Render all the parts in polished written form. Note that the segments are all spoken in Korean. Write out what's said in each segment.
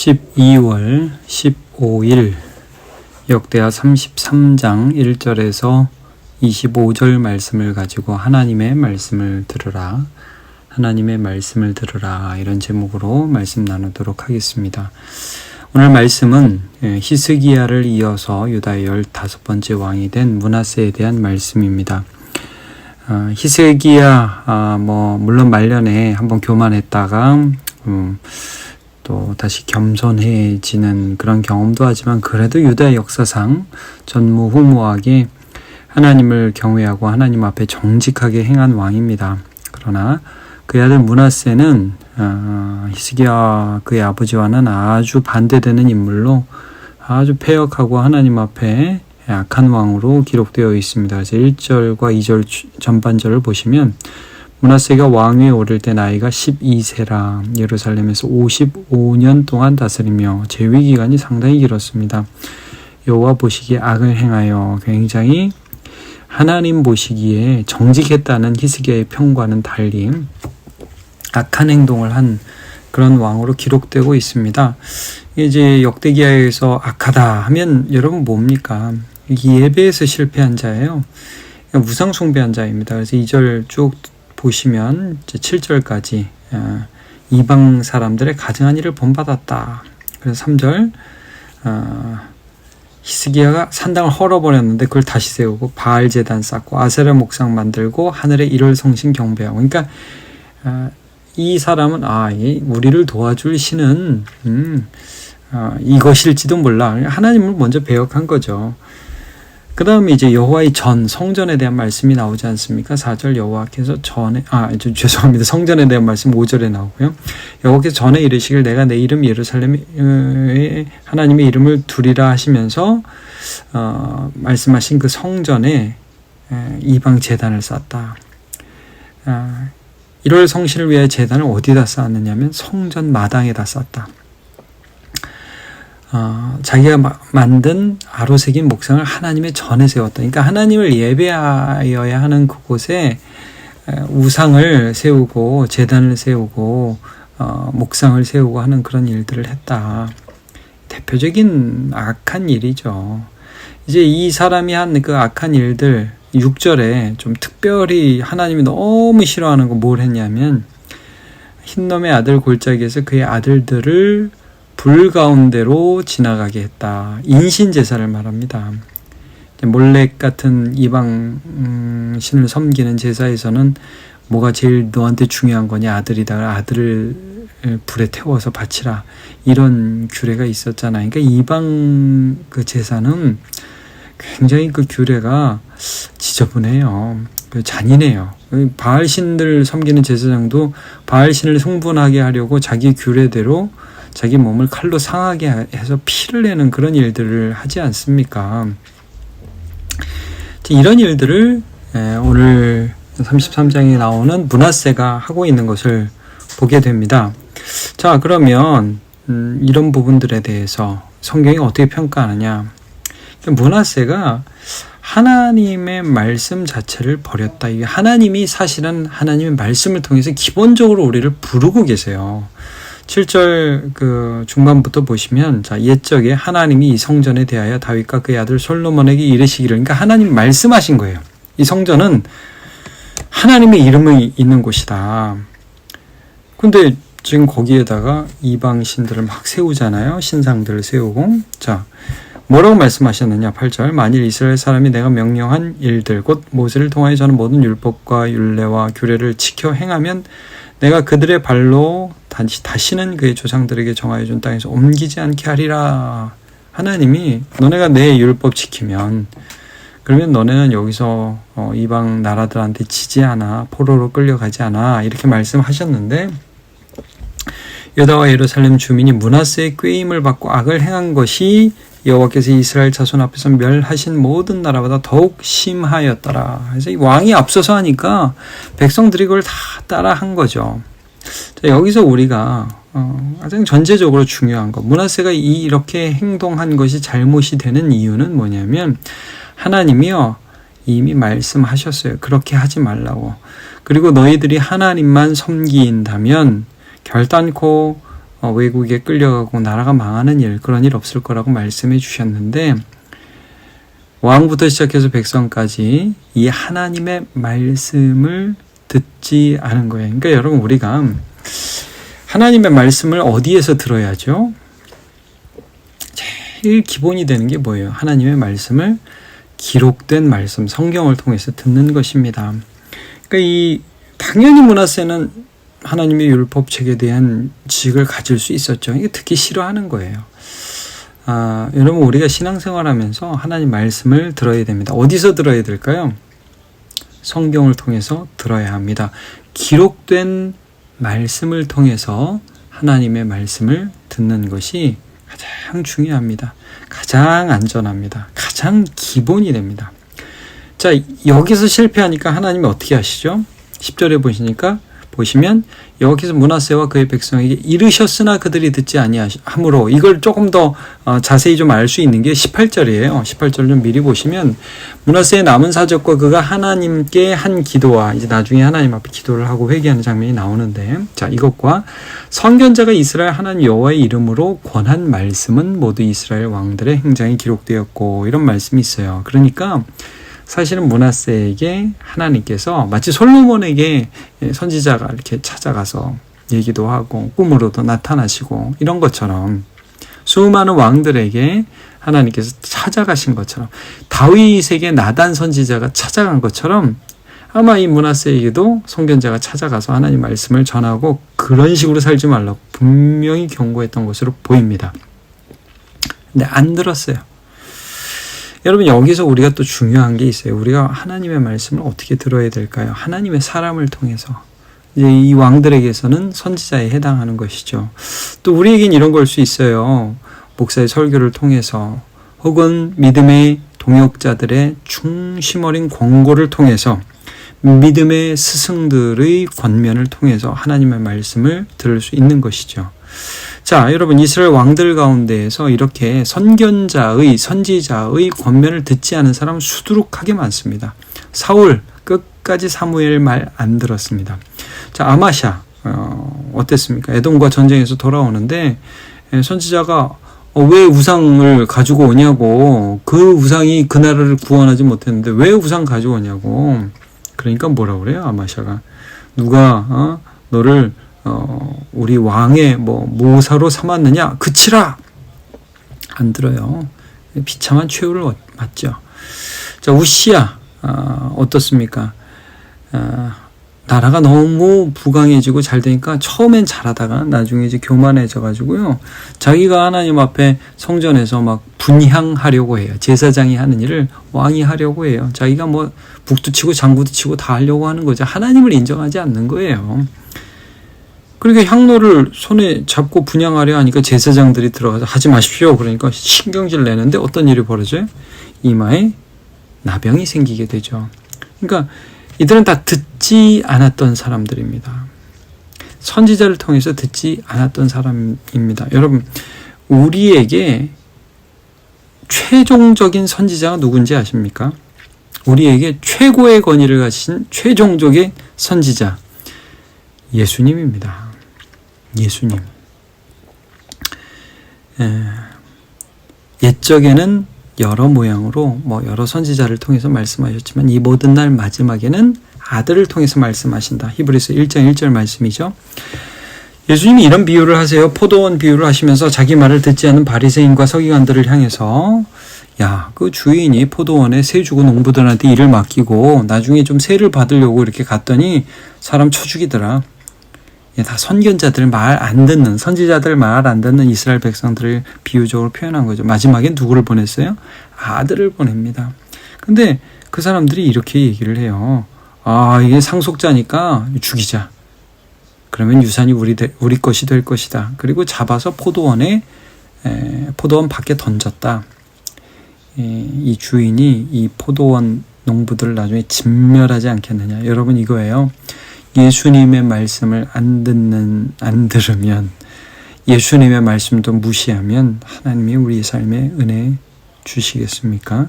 12월 15일 역대하 33장 1절에서 25절 말씀을 가지고 하나님의 말씀을 들으라 이런 제목으로 말씀 나누도록 하겠습니다. 오늘 말씀은 히스기야를 이어서 유다의 15번째 왕이 된 므낫세에 대한 말씀입니다. 히스기야 물론 말년에 한번 교만했다가 또 다시 겸손해지는 그런 경험도 하지만 그래도 유다의 역사상 전무후무하게 하나님을 경외하고 하나님 앞에 정직하게 행한 왕입니다. 그러나 그의 아들 므낫세는 히스기야 그의 아버지와는 아주 반대되는 인물로 아주 패역하고 하나님 앞에 악한 왕으로 기록되어 있습니다. 그래서 1절과 2절 전반절을 보시면 므낫세가 왕위에 오를 때 나이가 12세라 예루살렘에서 55년 동안 다스리며 재위 기간이 상당히 길었습니다. 여호와 보시기에 악을 행하여 굉장히 하나님 보시기에 정직했다는 히스기야의 평과는 달리 악한 행동을 한 그런 왕으로 기록되고 있습니다. 이제 역대기야에서 악하다 하면 여러분 뭡니까? 예배에서 실패한 자예요. 우상 숭배한 자입니다. 그래서 2절 쭉 보시면 7절까지 이방 사람들의 가증한 일을 본받았다. 그래서 3절 히스기야가 산당을 헐어버렸는데 그걸 다시 세우고 바알 제단 쌓고 아세라 목상 만들고 하늘의 일월 성신 경배하고. 그러니까 이 사람은 우리를 도와줄 신은 이것일지도 몰라. 하나님을 먼저 배역한 거죠. 그 다음에 이제 여호와의 성전에 대한 말씀이 나오지 않습니까? 4절 여호와께서 성전에 대한 말씀 5절에 나오고요. 여호와께서 전에 이르시길 내가 내 이름 예루살렘에 하나님의 이름을 두리라 하시면서 말씀하신 그 성전에 이방 제단을 쌓았다. 1월 성신을 위하여 제단을 어디다 쌓았느냐면 성전 마당에다 쌓았다. 자기가 만든 아로새긴 목상을 하나님의 전에 세웠다. 그러니까 하나님을 예배하여야 하는 그곳에 우상을 세우고 제단을 세우고 목상을 세우고 하는 그런 일들을 했다. 대표적인 악한 일이죠. 이제 이 사람이 한 그 악한 일들 6절에 좀 특별히 하나님이 너무 싫어하는 거 뭘 했냐면 흰놈의 아들 골짜기에서 그의 아들들을 불 가운데로 지나가게 했다. 인신제사를 말합니다. 몰렉 같은 이방 신을 섬기는 제사에서는 뭐가 제일 너한테 중요한 거냐? 아들이다. 아들을 불에 태워서 바치라. 이런 규례가 있었잖아요. 그러니까 이방 그 제사는 굉장히 그 규례가 지저분해요. 잔인해요. 바알 신들 섬기는 제사장도 바알 신을 성분하게 하려고 자기 규례대로 자기 몸을 칼로 상하게 해서 피를 내는 그런 일들을 하지 않습니까? 이런 일들을 오늘 33장에 나오는 므낫세가 하고 있는 것을 보게 됩니다. 자, 그러면 이런 부분들에 대해서 성경이 어떻게 평가하느냐? 므낫세가 하나님의 말씀 자체를 버렸다. 이게 하나님이 사실은 하나님의 말씀을 통해서 기본적으로 우리를 부르고 계세요. 7절 그 중반부터 보시면 옛적에 하나님이 이 성전에 대하여 다윗과 그의 아들 솔로몬에게 이르시기를, 그러니까 하나님 말씀하신 거예요. 이 성전은 하나님의 이름이 있는 곳이다. 근데 지금 거기에다가 이방 신들을 막 세우잖아요. 신상들을 세우고. 자, 뭐라고 말씀하셨느냐? 8절 만일 이스라엘 사람이 내가 명령한 일들 곧 모세를 통하여 저는 모든 율법과 율례와 규례를 지켜 행하면 내가 그들의 발로 다시는 그의 조상들에게 정하여 준 땅에서 옮기지 않게 하리라. 하나님이 너네가 내 율법 지키면 그러면 너네는 여기서 이방 나라들한테 지지 않아, 포로로 끌려가지 않아, 이렇게 말씀하셨는데 유다와 예루살렘 주민이 므낫세의 꾀임을 받고 악을 행한 것이 여호와께서 이스라엘 자손 앞에서 멸하신 모든 나라보다 더욱 심하였더라. 그래서 이 왕이 앞서서 하니까 백성들이 그걸 다 따라 한 거죠. 자, 여기서 우리가 가장 전제적으로 중요한 거, 므낫세가 이렇게 행동한 것이 잘못이 되는 이유는 뭐냐면 하나님이요 이미 말씀하셨어요. 그렇게 하지 말라고. 그리고 너희들이 하나님만 섬긴다면 결단코 외국에 끌려가고 나라가 망하는 일, 그런 일 없을 거라고 말씀해 주셨는데, 왕부터 시작해서 백성까지 이 하나님의 말씀을 듣지 않은 거예요. 그러니까 여러분, 우리가 하나님의 말씀을 어디에서 들어야죠? 제일 기본이 되는 게 뭐예요? 하나님의 말씀을 기록된 말씀, 성경을 통해서 듣는 것입니다. 그러니까 당연히 므낫세는 하나님의 율법책에 대한 지식을 가질 수 있었죠. 이게 듣기 싫어하는 거예요. 여러분, 우리가 신앙생활하면서 하나님 말씀을 들어야 됩니다. 어디서 들어야 될까요? 성경을 통해서 들어야 합니다. 기록된 말씀을 통해서 하나님의 말씀을 듣는 것이 가장 중요합니다. 가장 안전합니다. 가장 기본이 됩니다. 자, 여기서 실패하니까 하나님이 어떻게 하시죠? 10절에 보시면 여기서 므낫세와 그의 백성에게 이르셨으나 그들이 듣지 아니하므로, 이걸 조금 더 자세히 좀 알 수 있는 게 18절이에요. 18절 좀 미리 보시면, 므낫세의 남은 사적과 그가 하나님께 한 기도와, 이제 나중에 하나님 앞에 기도를 하고 회개하는 장면이 나오는데, 자, 이것과 선견자가 이스라엘 하나님 여호와의 이름으로 권한 말씀은 모두 이스라엘 왕들의 행장에 기록되었고, 이런 말씀이 있어요. 그러니까 사실은 므낫세에게 하나님께서 마치 솔로몬에게 선지자가 이렇게 찾아가서 얘기도 하고 꿈으로도 나타나시고 이런 것처럼, 수많은 왕들에게 하나님께서 찾아가신 것처럼, 다윗에게 나단 선지자가 찾아간 것처럼, 아마 이 므낫세에게도 선견자가 찾아가서 하나님 말씀을 전하고 그런 식으로 살지 말라고 분명히 경고했던 것으로 보입니다. 근데 안 들었어요. 여러분, 여기서 우리가 또 중요한 게 있어요. 우리가 하나님의 말씀을 어떻게 들어야 될까요? 하나님의 사람을 통해서. 이제 이 왕들에게서는 선지자에 해당하는 것이죠. 또 우리에겐 이런 걸 수 있어요. 목사의 설교를 통해서, 혹은 믿음의 동역자들의 중심 어린 권고를 통해서, 믿음의 스승들의 권면을 통해서 하나님의 말씀을 들을 수 있는 것이죠. 자, 여러분, 이스라엘 왕들 가운데에서 이렇게 선지자의 권면을 듣지 않은 사람은 수두룩하게 많습니다. 사울 끝까지 사무엘 말 안 들었습니다. 자, 아마샤 어땠습니까? 에돔과 전쟁에서 돌아오는데 선지자가 왜 우상을 가지고 오냐고, 그 우상이 그 나라를 구원하지 못했는데 왜 우상 가지고 오냐고. 그러니까 뭐라 그래요? 아마샤가, 누가 너를 우리 왕의 모사로 삼았느냐? 그치라! 안 들어요. 비참한 최후를 맞죠. 자, 우시야 어떻습니까? 나라가 너무 부강해지고 잘 되니까 처음엔 잘하다가 나중에 이제 교만해져 가지고요, 자기가 하나님 앞에 성전에서 막 분향하려고 해요. 제사장이 하는 일을 왕이 하려고 해요. 자기가 북도 치고 장구도 치고 다 하려고 하는 거죠. 하나님을 인정하지 않는 거예요. 그러니까 향로를 손에 잡고 분향하려 하니까 제사장들이 들어가서 하지 마십시오. 그러니까 신경질 내는데 어떤 일이 벌어져요? 이마에 나병이 생기게 되죠. 그러니까 이들은 다 듣지 않았던 사람들입니다. 선지자를 통해서 듣지 않았던 사람입니다. 여러분, 우리에게 최종적인 선지자가 누군지 아십니까? 우리에게 최고의 권위를 가진 최종적인 선지자, 예수님입니다. 예수님. 옛적에는 여러 모양으로 여러 선지자를 통해서 말씀하셨지만 이 모든 날 마지막에는 아들을 통해서 말씀하신다. 히브리서 1장 1절 말씀이죠. 예수님이 이런 비유를 하세요. 포도원 비유를 하시면서 자기 말을 듣지 않는 바리새인과 서기관들을 향해서, 야, 그 주인이 포도원에 세 주고 농부들한테 일을 맡기고 나중에 좀 세를 받으려고 이렇게 갔더니 사람 쳐 죽이더라. 다 선견자들 말 안 듣는, 선지자들 말 안 듣는 이스라엘 백성들을 비유적으로 표현한 거죠. 마지막엔 누구를 보냈어요? 아들을 보냅니다. 근데 그 사람들이 이렇게 얘기를 해요. 이게 상속자니까 죽이자. 그러면 유산이 우리 것이 될 것이다. 그리고 잡아서 포도원 밖에 던졌다. 이 주인이 이 포도원 농부들을 나중에 진멸하지 않겠느냐. 여러분, 이거예요. 예수님의 말씀을 안 들으면, 예수님의 말씀도 무시하면 하나님이 우리 삶에 은혜 주시겠습니까?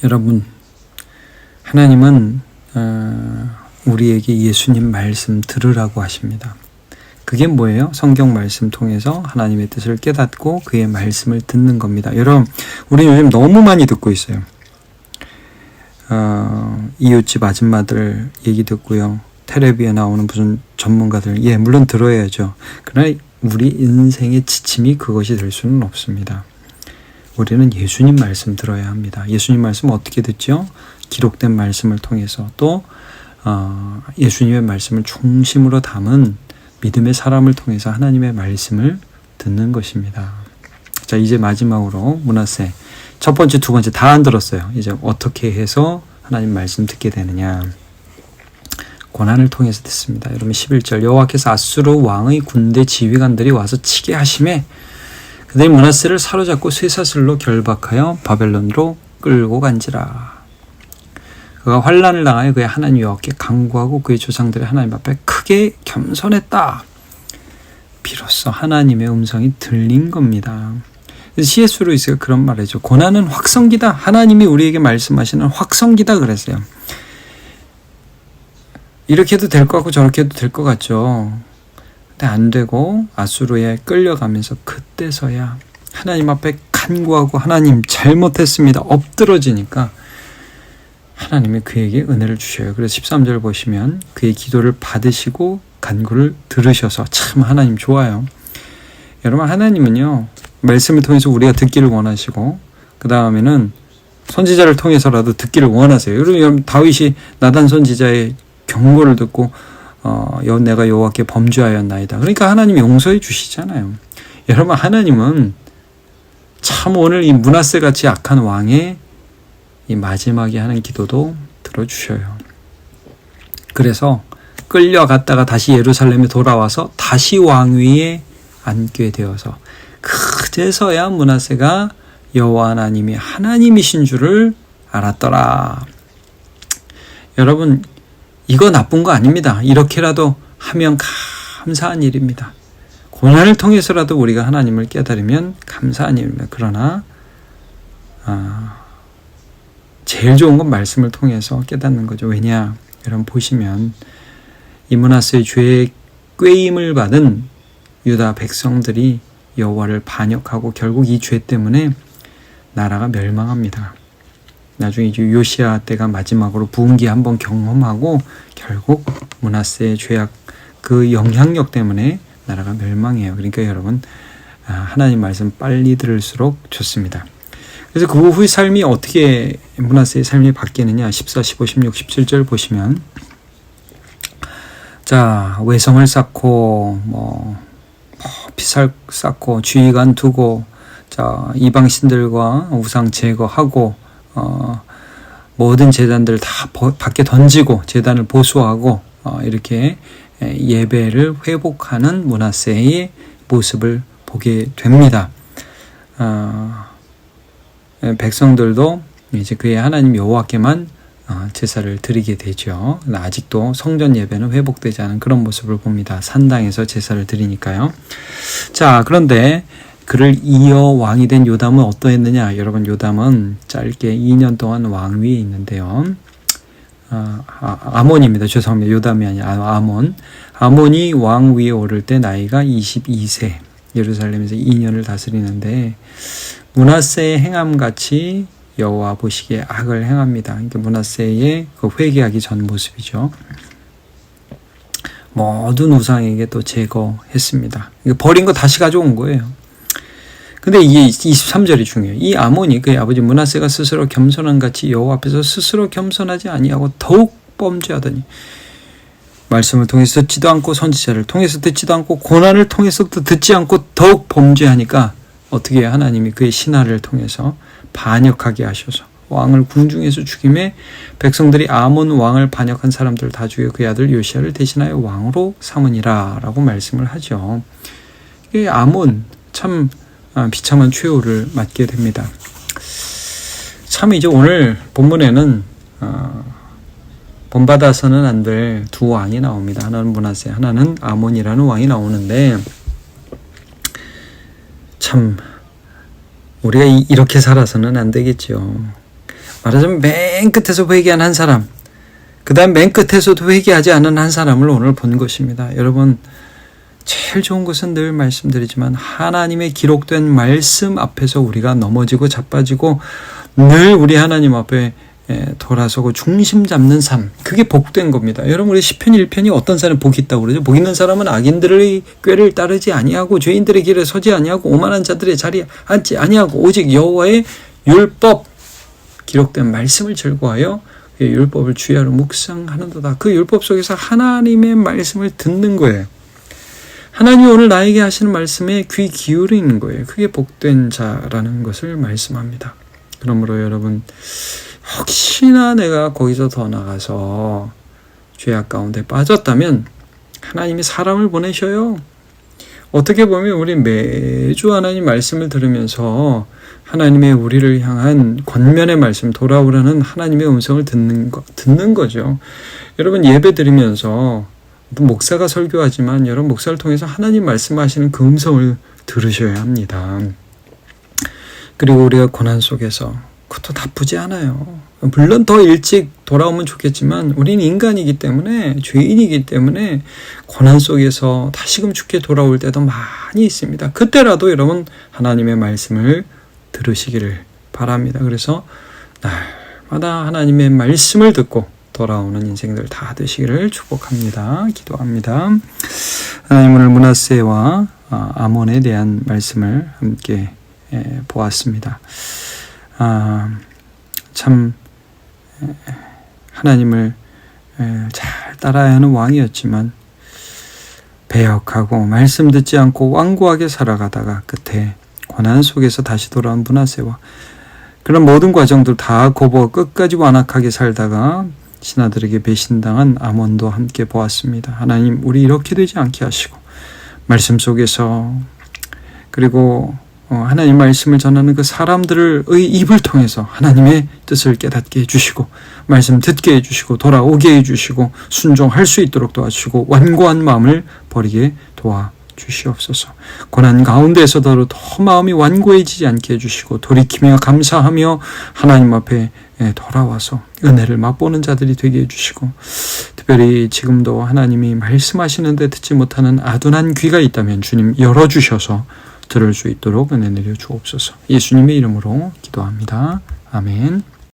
여러분, 하나님은 우리에게 예수님 말씀 들으라고 하십니다. 그게 뭐예요? 성경 말씀 통해서 하나님의 뜻을 깨닫고 그의 말씀을 듣는 겁니다. 여러분, 우리 요즘 너무 많이 듣고 있어요. 이웃집 아줌마들 얘기 듣고요. 텔레비에 나오는 무슨 전문가들, 물론 들어야죠. 그러나 우리 인생의 지침이 그것이 될 수는 없습니다. 우리는 예수님 말씀 들어야 합니다. 예수님 말씀 어떻게 듣죠? 기록된 말씀을 통해서 또 예수님의 말씀을 중심으로 담은 믿음의 사람을 통해서 하나님의 말씀을 듣는 것입니다. 자, 이제 마지막으로 므낫세 첫 번째, 두 번째 다 안 들었어요. 이제 어떻게 해서 하나님 말씀 듣게 되느냐? 고난을 통해서 듣습니다. 여러분 11절 여호와께서 아수르 왕의 군대 지휘관들이 와서 치게 하심에 그들이 므낫세를 사로잡고 쇠사슬로 결박하여 바벨론으로 끌고 간지라. 그가 환난을 당하여 그의 하나님 여호와께 간구하고 그의 조상들의 하나님 앞에 크게 겸손했다. 비로소 하나님의 음성이 들린 겁니다. C.S. 루이스가 그런 말이죠. 고난은 확성기다. 하나님이 우리에게 말씀하시는 확성기다 그랬어요. 이렇게 해도 될 것 같고 저렇게 해도 될 것 같죠. 근데 안 되고 아수르에 끌려가면서 그때서야 하나님 앞에 간구하고 하나님 잘못했습니다. 엎드러지니까 하나님이 그에게 은혜를 주셔요. 그래서 13절 보시면 그의 기도를 받으시고 간구를 들으셔서 참 하나님 좋아요. 여러분 하나님은요. 말씀을 통해서 우리가 듣기를 원하시고 그 다음에는 선지자를 통해서라도 듣기를 원하세요. 여러분 다윗이 나단 선지자의 경고를 듣고 내가 여호와께 범죄하였나이다. 그러니까 하나님이 용서해 주시잖아요. 여러분 하나님은 참 오늘 이 므낫세 같이 악한 왕의 이 마지막에 하는 기도도 들어주셔요. 그래서 끌려갔다가 다시 예루살렘에 돌아와서 다시 왕위에 앉게 되어서 그제서야 므낫세가 여호와 하나님이 하나님이신 줄을 알았더라. 여러분 이거 나쁜 거 아닙니다. 이렇게라도 하면 감사한 일입니다. 고난을 통해서라도 우리가 하나님을 깨달으면 감사한 일입니다. 그러나 제일 좋은 건 말씀을 통해서 깨닫는 거죠. 왜냐? 여러분 보시면 이 므낫세의 죄에 꾀임을 받은 유다 백성들이 여호와를 반역하고 결국 이 죄 때문에 나라가 멸망합니다. 나중에 이제 요시야 때가 마지막으로 부흥기 한번 경험하고 결국 므낫세의 죄악 그 영향력 때문에 나라가 멸망해요. 그러니까 여러분 하나님 말씀 빨리 들을수록 좋습니다. 그래서 그 후의 삶이 어떻게 므낫세의 삶이 바뀌느냐 14, 15, 16, 17절 보시면 자 외성을 쌓고 피살 쌓고 주의관 두고 자 이방 신들과 우상 제거하고 모든 제단들 다 밖에 던지고 제단을 보수하고 이렇게 예배를 회복하는 므낫세의 모습을 보게 됩니다. 백성들도 이제 그의 하나님 여호와께만 제사를 드리게 되죠. 아직도 성전 예배는 회복되지 않은 그런 모습을 봅니다. 산당에서 제사를 드리니까요. 자, 그런데 그를 이어 왕이 된 요담은 어떠했느냐? 여러분 요담은 짧게 2년 동안 왕위에 있는데요. 아몬입니다. 죄송합니다. 요담이 아니라 아몬. 아몬이 왕위에 오를 때 나이가 22세. 예루살렘에서 2년을 다스리는데 므낫세의 행함같이 여호와 보시기에 악을 행합니다. 그러니까 므낫세의 그 회개하기 전 모습이죠. 모든 우상에게 또 제거했습니다. 버린 거 다시 가져온 거예요. 근데 이게 23절이 중요해요. 이 아몬이 그의 아버지 므낫세가 스스로 겸손한 같이 여호와 앞에서 스스로 겸손하지 아니하고 더욱 범죄하더니 말씀을 통해서 듣지도 않고 선지자를 통해서 듣지도 않고 고난을 통해서도 듣지 않고 더욱 범죄하니까 어떻게 해요? 하나님이 그의 신하를 통해서 반역하게 하셔서 왕을 궁중에서 죽임에 백성들이 아몬 왕을 반역한 사람들 다 죽여 그의 아들 요시야를 대신하여 왕으로 삼으니라 라고 말씀을 하죠. 이게 아몬 참 비참한 최후를 맞게 됩니다. 참 이제 오늘 본문에는 본받아서는 안 될 두 왕이 나옵니다. 하나는 므낫세, 하나는 아몬이라는 왕이 나오는데 참 우리가 이렇게 살아서는 안 되겠죠. 말하자면 맨 끝에서 회개한 한 사람 그 다음 맨 끝에서도 회개하지 않은 한 사람을 오늘 본 것입니다. 여러분, 제일 좋은 것은 늘 말씀드리지만 하나님의 기록된 말씀 앞에서 우리가 넘어지고 자빠지고 늘 우리 하나님 앞에 돌아서고 중심 잡는 삶, 그게 복된 겁니다. 여러분, 우리 시편 1편이 어떤 사람이 복이 있다고 그러죠? 복 있는 사람은 악인들의 꾀를 따르지 아니하고 죄인들의 길에 서지 아니하고 오만한 자들의 자리에 앉지 아니하고 오직 여호와의 율법, 기록된 말씀을 즐거워하여 그의 율법을 주야로 묵상하는도다. 그 율법 속에서 하나님의 말씀을 듣는 거예요. 하나님이 오늘 나에게 하시는 말씀에 귀 기울이는 거예요. 그게 복된 자라는 것을 말씀합니다. 그러므로 여러분, 혹시나 내가 거기서 더 나가서 죄악 가운데 빠졌다면 하나님이 사람을 보내셔요. 어떻게 보면 우리 매주 하나님 말씀을 들으면서 하나님의 우리를 향한 권면의 말씀, 돌아오라는 하나님의 음성을 듣는 거죠. 여러분, 예배 드리면서 목사가 설교하지만 여러분, 목사를 통해서 하나님 말씀하시는 그 음성을 들으셔야 합니다. 그리고 우리가 고난 속에서, 그것도 나쁘지 않아요. 물론 더 일찍 돌아오면 좋겠지만 우리는 인간이기 때문에, 죄인이기 때문에 고난 속에서 다시금 주께 돌아올 때도 많이 있습니다. 그때라도 여러분, 하나님의 말씀을 들으시기를 바랍니다. 그래서 날마다 하나님의 말씀을 듣고 돌아오는 인생들 다 되시기를 축복합니다. 기도합니다. 하나님, 오늘 므낫세와 아몬에 대한 말씀을 함께 보았습니다. 참 하나님을 잘 따라야 하는 왕이었지만 배역하고 말씀 듣지 않고 완고하게 살아가다가 끝에 고난 속에서 다시 돌아온 므낫세와 그런 모든 과정들 다 거부하고 끝까지 완악하게 살다가 신하들에게 배신당한 아몬도 함께 보았습니다. 하나님, 우리 이렇게 되지 않게 하시고 말씀 속에서, 그리고 하나님 말씀을 전하는 그 사람들의 입을 통해서 하나님의 뜻을 깨닫게 해주시고 말씀 듣게 해주시고 돌아오게 해주시고 순종할 수 있도록 도와주시고 완고한 마음을 버리게 도와주시옵소서. 고난 가운데에서도 더 마음이 완고해지지 않게 해주시고 돌이키며 감사하며 하나님 앞에 돌아와서 은혜를 맛보는 자들이 되게 해주시고, 특별히 지금도 하나님이 말씀하시는데 듣지 못하는 아둔한 귀가 있다면 주님 열어주셔서 들을 수 있도록 은혜 내려 주옵소서. 예수님의 이름으로 기도합니다. 아멘.